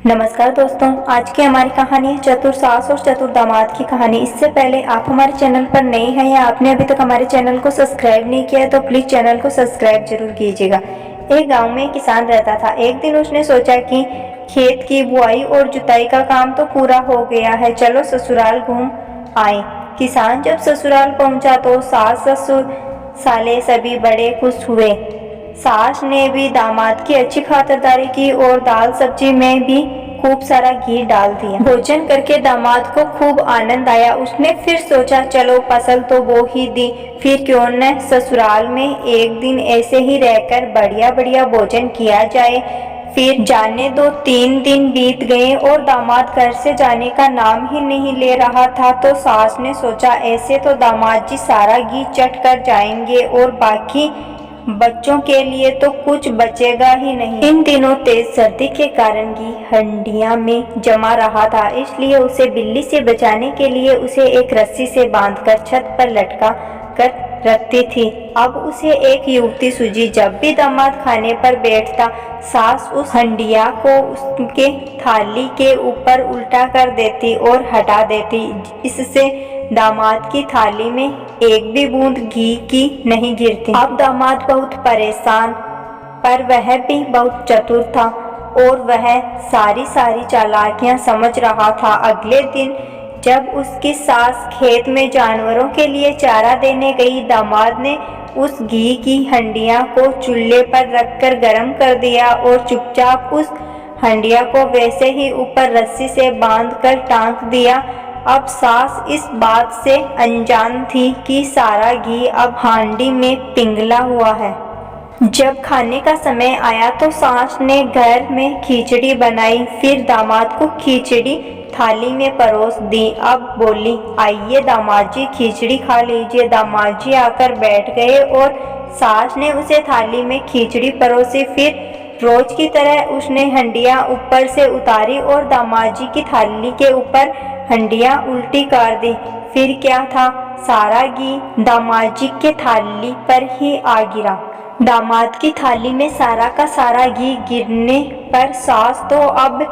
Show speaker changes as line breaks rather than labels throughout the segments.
नमस्कार दोस्तों, आज की हमारी कहानी है चतुर सास और चतुर दामाद की कहानी। इससे पहले आप हमारे चैनल पर नए हैं या आपने अभी तक हमारे चैनल को सब्सक्राइब नहीं किया है तो प्लीज़ चैनल को सब्सक्राइब जरूर कीजिएगा। एक गांव में एक किसान रहता था। एक दिन उसने सोचा कि खेत की बुआई और जुताई का काम तो पूरा हो गया है, चलो ससुराल घूम आए। किसान जब ससुराल पहुंचा तो सास ससुर साले सभी बड़े खुश हुए। सास ने भी दामाद की अच्छी खातिरदारी की और दाल सब्जी में भी खूब सारा घी डाल दिया। भोजन करके दामाद को खूब आनंद आया। उसने फिर सोचा चलो फसल तो बो ही दी, फिर क्यों न ससुराल में एक दिन ऐसे ही रहकर बढ़िया बढ़िया भोजन किया जाए। फिर जाने दो 3 दिन बीत गए और दामाद घर से जाने का नाम ही नहीं ले रहा था। तो सास ने सोचा ऐसे तो दामाद जी सारा घी चट कर जाएंगे और बाकी बच्चों के लिए तो कुछ बचेगा ही नहीं। इन दिनों तेज सर्दी के कारण घी हंडिया में जमा रहा था, इसलिए उसे बिल्ली से बचाने के लिए उसे एक रस्सी से बांधकर छत पर लटका कर रखती थी। अब उसे एक युक्ति सूझी। जब भी दामाद खाने पर बैठता, सास उस हंडिया को उसके थाली के ऊपर उल्टा कर देती और हटा देती। इससे दामाद की थाली में एक भी बूंद घी की नहीं गिरती। अब दामाद बहुत परेशान, पर वह भी बहुत चतुर था और वह सारी चालाकियां समझ रहा था। अगले दिन जब उसकी सास खेत में जानवरों के लिए चारा देने गई, दामाद ने उस घी की हंडिया को चूल्हे पर रखकर गर्म कर दिया और चुपचाप उस हंडिया को वैसे ही ऊपर रस्सी से बांधकर टांग दिया। अब सास इस बात से अनजान थी कि सारा घी अब हांडी में पिघला हुआ है। जब खाने का समय आया तो सास ने घर में खिचड़ी बनाई। फिर दामाद को खिचड़ी थाली में परोस दी। अब बोली, आइए दामाद जी खिचड़ी खा लीजिए। दामाद जी आकर बैठ गए और सास ने उसे थाली में खिचड़ी परोसी। फिर रोज की तरह उसने हंडिया ऊपर से उतारी और दामाद जी की थाली के ऊपर हंडिया उल्टी कर दी। फिर क्या था, सारा घी दामाद जी के थाली पर ही आ गिरा। दामाद की थाली में सारा का सारा घी गिरने पर सास तो अब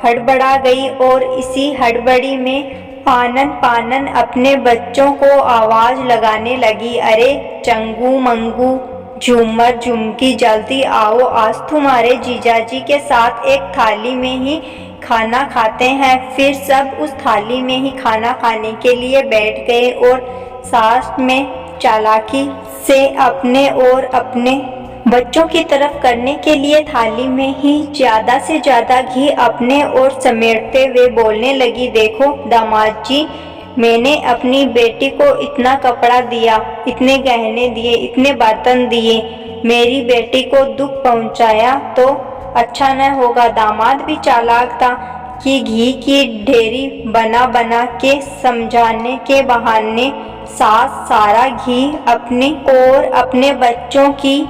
हड़बड़ा गई और इसी हड़बड़ी में आनन पानन अपने बच्चों को आवाज लगाने लगी, अरे चंगू मंगू झूमर झुमकी जल्दी आओ, आज तुम्हारे जीजाजी के साथ एक थाली में ही खाना खाते हैं। फिर सब उस थाली में ही खाना खाने के लिए बैठ गए और सास में चालाकी से अपने और अपने बच्चों की तरफ करने के लिए थाली में ही ज्यादा से ज्यादा घी अपने और समेटते हुए बोलने लगी, देखो दामाद जी, मैंने अपनी बेटी को इतना कपड़ा दिया, इतने गहने दिए, इतने बर्तन दिए, मेरी बेटी को दुख पहुंचाया तो अच्छा न होगा। दामाद भी चालाक था कि घी की ढेरी बना बना के समझाने के बहाने सास सारा घी अपने और अपने बच्चों की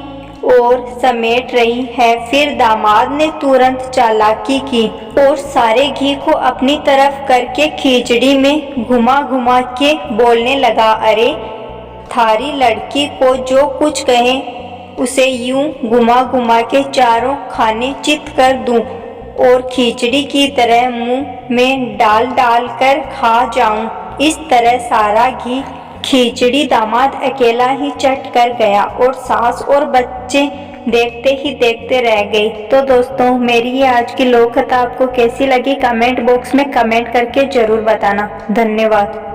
और समेट रही है। फिर दामाद ने तुरंत चालाकी की और सारे घी को अपनी तरफ करके खिचड़ी में घुमा घुमा के बोलने लगा, अरे थारी लड़की को जो कुछ कहे उसे यूं घुमा घुमा के चारों खाने चित कर दूं और खिचड़ी की तरह मुंह में डाल डाल कर खा जाऊं। इस तरह सारा घी खिचड़ी दामाद अकेला ही चट कर गया और सास और बच्चे देखते ही देखते रह गए। तो दोस्तों, मेरी ये आज की लोक कथा आपको कैसी लगी कमेंट बॉक्स में कमेंट करके जरूर बताना। धन्यवाद।